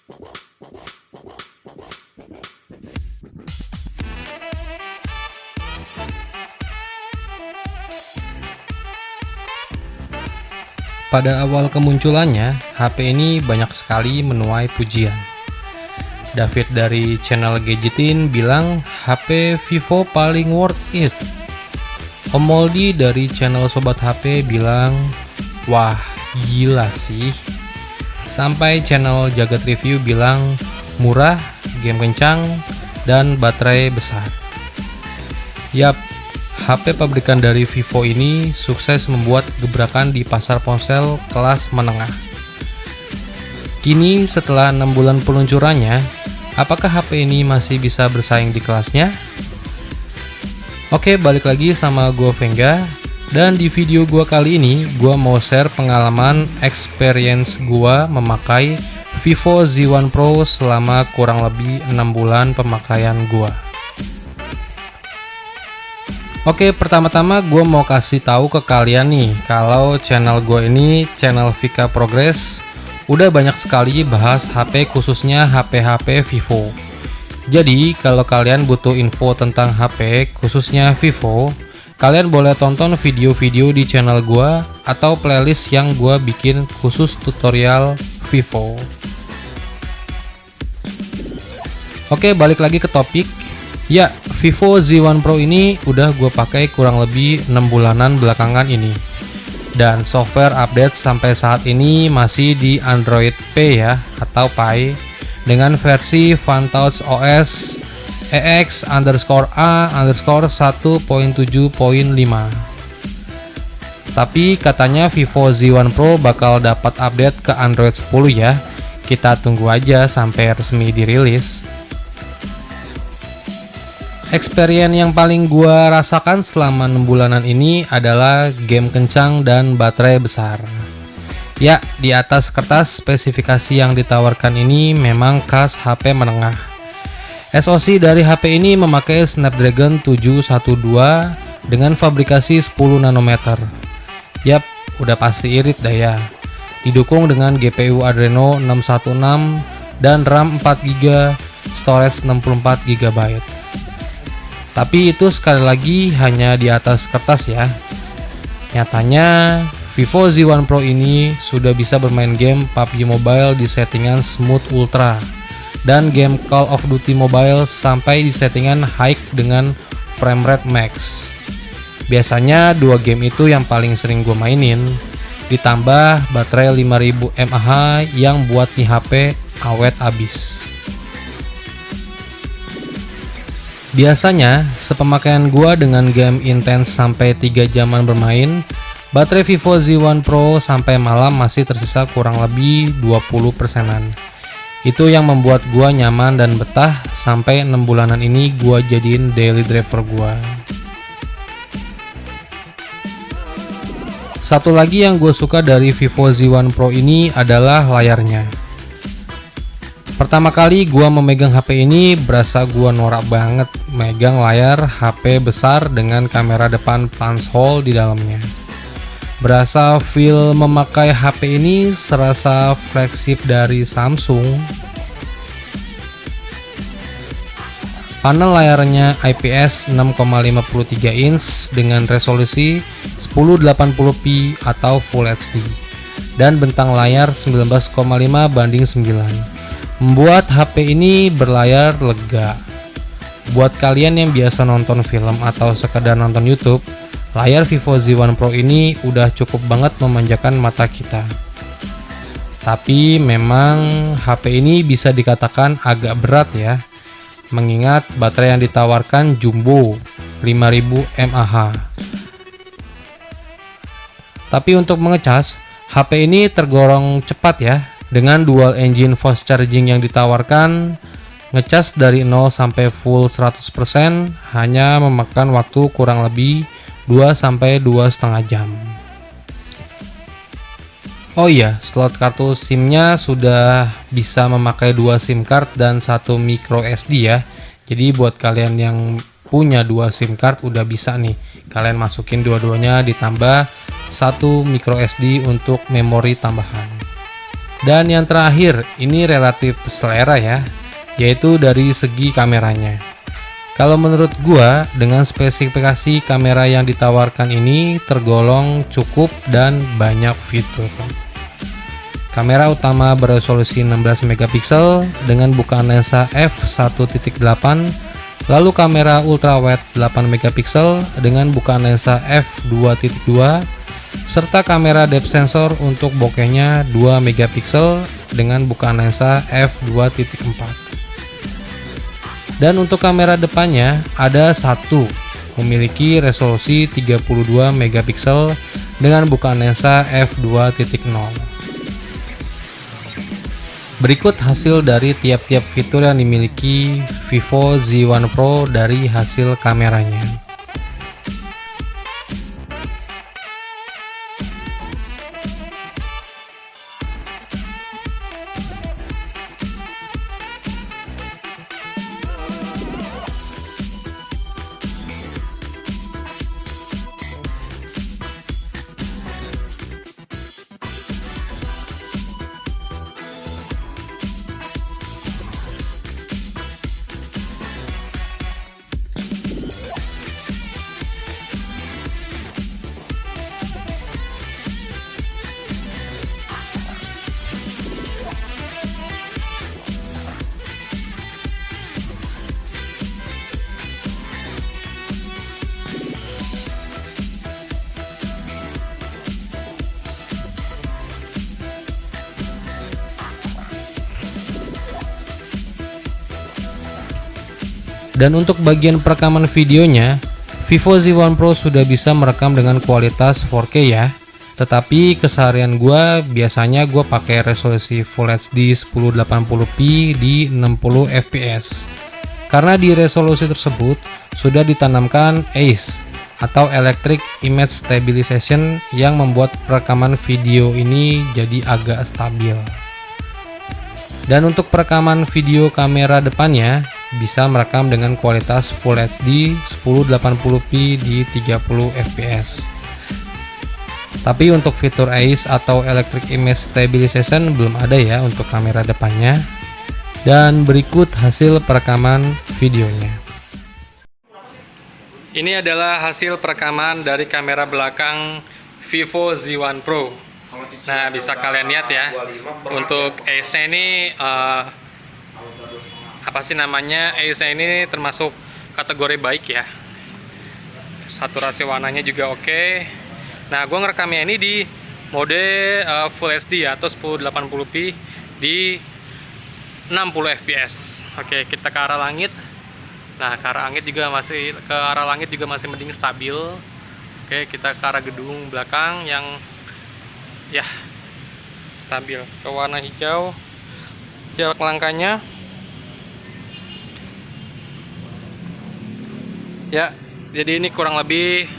Pada awal kemunculannya, HP ini banyak sekali menuai pujian. David dari channel Gadgetin bilang HP Vivo paling worth it. Om Moldi dari channel Sobat HP bilang, wah gila sih. Sampai channel Jagat Review bilang murah, game kencang, dan baterai besar. Yap, HP pabrikan dari Vivo ini sukses membuat gebrakan di pasar ponsel kelas menengah. Kini setelah 6 bulan peluncurannya, apakah HP ini masih bisa bersaing di kelasnya? Oke, balik lagi sama gua Venga, dan di video gua kali ini gua mau share pengalaman experience gua memakai Vivo Z1 Pro selama kurang lebih 6 bulan pemakaian gua. Oke, pertama-tama gue mau kasih tahu ke kalian nih, kalau channel gue ini, channel Vika Progress, udah banyak sekali bahas HP, khususnya HP-HP Vivo. Jadi, kalau kalian butuh info tentang HP, khususnya Vivo, kalian boleh tonton video-video di channel gue, atau playlist yang gue bikin khusus tutorial Vivo. Oke, balik lagi ke topik. Ya, Vivo Z1 Pro ini udah gue pakai kurang lebih 6 bulanan belakangan ini. Dan software update sampai saat ini masih di Android P ya, atau Pie, dengan versi Fantouch OS EX_A_1.7.5. Tapi katanya Vivo Z1 Pro bakal dapat update ke Android 10 ya. Kita tunggu aja sampai resmi dirilis. Experience yang paling gua rasakan selama 6 bulanan ini adalah game kencang dan baterai besar. Ya, di atas kertas spesifikasi yang ditawarkan ini memang khas HP menengah. SoC dari HP ini memakai Snapdragon 712 dengan fabrikasi 10 nanometer. Yap, udah pasti irit dah ya. Didukung dengan GPU Adreno 616 dan RAM 4GB, storage 64GB. Tapi itu sekali lagi hanya di atas kertas ya. Nyatanya Vivo Z1 Pro ini sudah bisa bermain game PUBG Mobile di settingan Smooth Ultra, dan game Call of Duty Mobile sampai di settingan High dengan framerate max. Biasanya dua game itu yang paling sering gue mainin, ditambah baterai 5000 mAh yang buat nih HP awet abis. Biasanya, sepemakaian gua dengan game intens sampai 3 jaman bermain, baterai Vivo Z1 Pro sampai malam masih tersisa kurang lebih 20%-an. Itu yang membuat gua nyaman dan betah sampai 6 bulanan ini gua jadiin daily driver gua. Satu lagi yang gue suka dari Vivo Z1 Pro ini adalah layarnya. Pertama kali gua memegang HP ini berasa gua norak banget megang layar HP besar dengan kamera depan punch hole di dalamnya. Berasa feel memakai HP ini serasa flagship dari Samsung. Panel layarnya IPS 6,53 inch dengan resolusi 1080p atau Full HD, dan bentang layar 19,5:9. Membuat HP ini berlayar lega. Buat kalian yang biasa nonton film atau sekedar nonton YouTube, layar Vivo Z1 Pro ini udah cukup banget memanjakan mata kita. Tapi memang HP ini bisa dikatakan agak berat ya, mengingat baterai yang ditawarkan jumbo 5000 mAh. Tapi untuk mengecas, HP ini tergolong cepat ya. Dengan dual engine fast charging yang ditawarkan, ngecas dari 0 sampai full 100% hanya memakan waktu kurang lebih 2 sampai 2,5 jam. Oh iya, slot kartu SIM-nya sudah bisa memakai 2 SIM card dan 1 micro SD ya. Jadi buat kalian yang punya 2 SIM card udah bisa nih. Kalian masukin dua-duanya ditambah 1 micro SD untuk memori tambahan. Dan yang terakhir, ini relatif selera ya, yaitu dari segi kameranya. Kalau menurut gua, dengan spesifikasi kamera yang ditawarkan ini tergolong cukup dan banyak fitur. Kamera utama beresolusi 16 megapiksel dengan bukaan lensa f1.8, lalu kamera ultrawide 8 megapiksel dengan bukaan lensa f2.2, serta kamera depth sensor untuk bokehnya 2 megapiksel dengan bukaan lensa f2.4. Dan untuk kamera depannya ada satu, memiliki resolusi 32 megapiksel dengan bukaan lensa f2.0. Berikut hasil dari tiap-tiap fitur yang dimiliki Vivo Z1 Pro dari hasil kameranya. Dan untuk bagian perekaman videonya, Vivo Z1 Pro sudah bisa merekam dengan kualitas 4K ya. Tetapi keseharian gue biasanya gue pakai resolusi Full HD 1080p di 60 fps. Karena di resolusi tersebut sudah ditanamkan AIS atau Electric Image Stabilization yang membuat perekaman video ini jadi agak stabil. Dan untuk perekaman video kamera depannya bisa merekam dengan kualitas Full HD 1080p di 30 fps. Tapi untuk fitur AIS atau Electric Image Stabilization belum ada ya untuk kamera depannya. Dan berikut hasil perekaman videonya. Ini adalah hasil perekaman dari kamera belakang Vivo Z1 Pro. Nah, bisa kalian lihat ya. Untuk AIS-nya ini AIS-nya ini termasuk kategori baik ya. Saturasi warnanya juga oke. Nah, gue ngerekamnya ini di mode Full HD atau 1080p di 60 fps. Oke, kita ke arah langit. Nah, ke arah langit juga masih mending stabil. Oke, kita ke arah gedung belakang yang ya stabil. Ke warna hijau, jarak langkahnya ya, jadi ini kurang lebih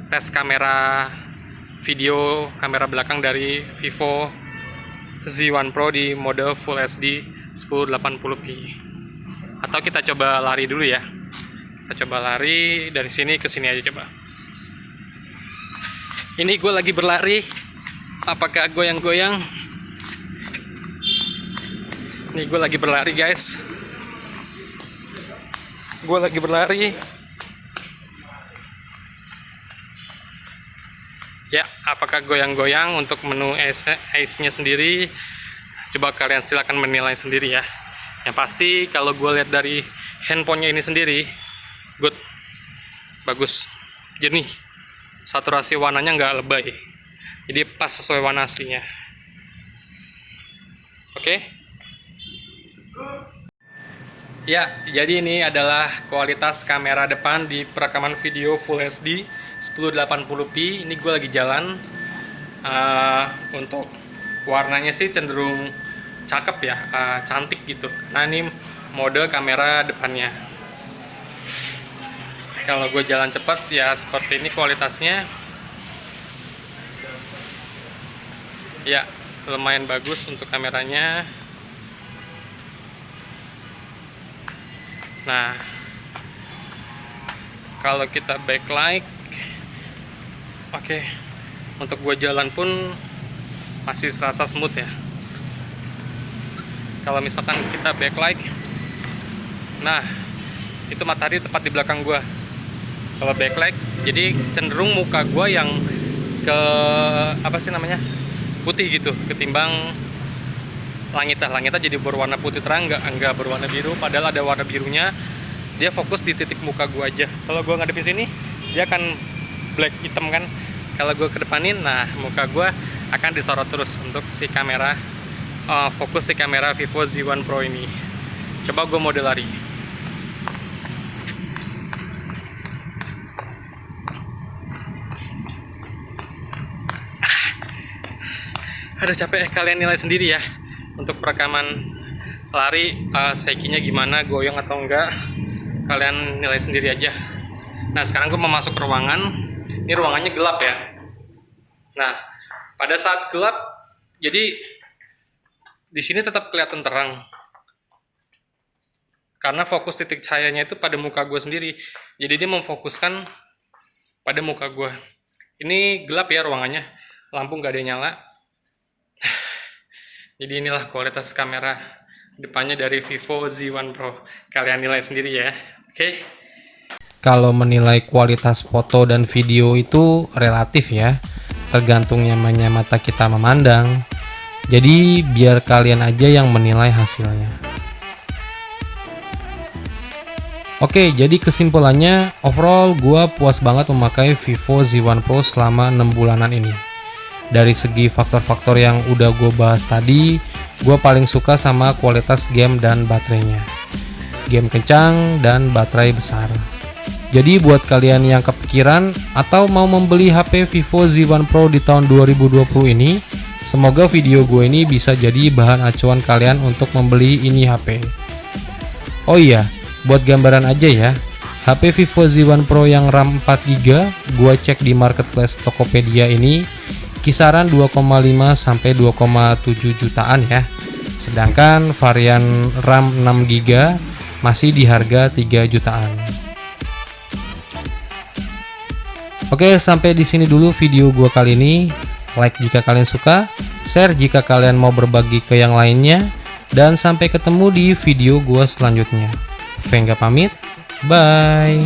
tes kamera video kamera belakang dari Vivo Z1 Pro di mode Full HD 1080p. Atau kita coba lari dulu ya. Kita coba lari dari sini ke sini aja coba. Ini gue lagi berlari. Apakah goyang-goyang? Nih gue lagi berlari guys. Gue lagi berlari. Ya, apakah goyang-goyang untuk menu AIS-nya sendiri? Coba kalian silakan menilai sendiri ya. Yang pasti kalau gue lihat dari handphonenya ini sendiri, good, bagus, jernih. Saturasi warnanya nggak lebay, jadi pas sesuai warna aslinya. Oke. Ya, jadi ini adalah kualitas kamera depan di perekaman video Full HD 1080p. Ini gue lagi jalan. Untuk warnanya sih cenderung cakep ya, cantik gitu. Nah, ini mode kamera depannya. Kalau gue jalan cepat ya seperti ini kualitasnya. Ya, lumayan bagus untuk kameranya. Nah, kalau kita backlight, oke, untuk gue jalan pun masih serasa smooth ya. Kalau misalkan kita backlight, nah itu matahari tepat di belakang gua. Kalau backlight, jadi cenderung muka gua yang ke putih gitu, ketimbang langitnya jadi berwarna putih terang, enggak berwarna biru, padahal ada warna birunya. Dia fokus di titik muka gua aja. Kalau gua ngadepin sini, dia akan black hitam kan. Kalau gua kedepanin, nah muka gua akan disorot terus untuk si kamera, fokus si kamera Vivo Z1 Pro ini. Coba gua mode lari. Ada capek, kalian nilai sendiri ya untuk perekaman lari, shakinya gimana, goyang atau enggak, kalian nilai sendiri aja. Nah sekarang gue mau masuk ke ruangan. Ini ruangannya gelap ya. Nah pada saat gelap, jadi di sini tetap kelihatan terang karena fokus titik cahayanya itu pada muka gue sendiri. Jadi dia memfokuskan pada muka gue. Ini gelap ya ruangannya, lampu nggak ada yang nyala. Jadi inilah kualitas kamera depannya dari Vivo Z1 Pro. Kalian nilai sendiri ya. Oke. Kalau menilai kualitas foto dan video itu relatif ya, tergantung nyamannya mata kita memandang. Jadi biar kalian aja yang menilai hasilnya. Oke, jadi kesimpulannya overall gua puas banget memakai Vivo Z1 Pro selama 6 bulanan ini. Dari segi faktor-faktor yang udah gue bahas tadi, gue paling suka sama kualitas game dan baterainya. Game kencang dan baterai besar. Jadi buat kalian yang kepikiran atau mau membeli HP Vivo Z1 Pro di tahun 2020 ini, semoga video gue ini bisa jadi bahan acuan kalian untuk membeli ini HP. Oh iya, buat gambaran aja ya, HP Vivo Z1 Pro yang RAM 4GB, gue cek di marketplace Tokopedia ini kisaran 2,5 sampai 2,7 jutaan ya. Sedangkan varian RAM 6GB masih di harga 3 jutaan. Oke, sampai di sini dulu video gua kali ini. Like jika kalian suka, share jika kalian mau berbagi ke yang lainnya, dan sampai ketemu di video gua selanjutnya. Vengga pamit. Bye.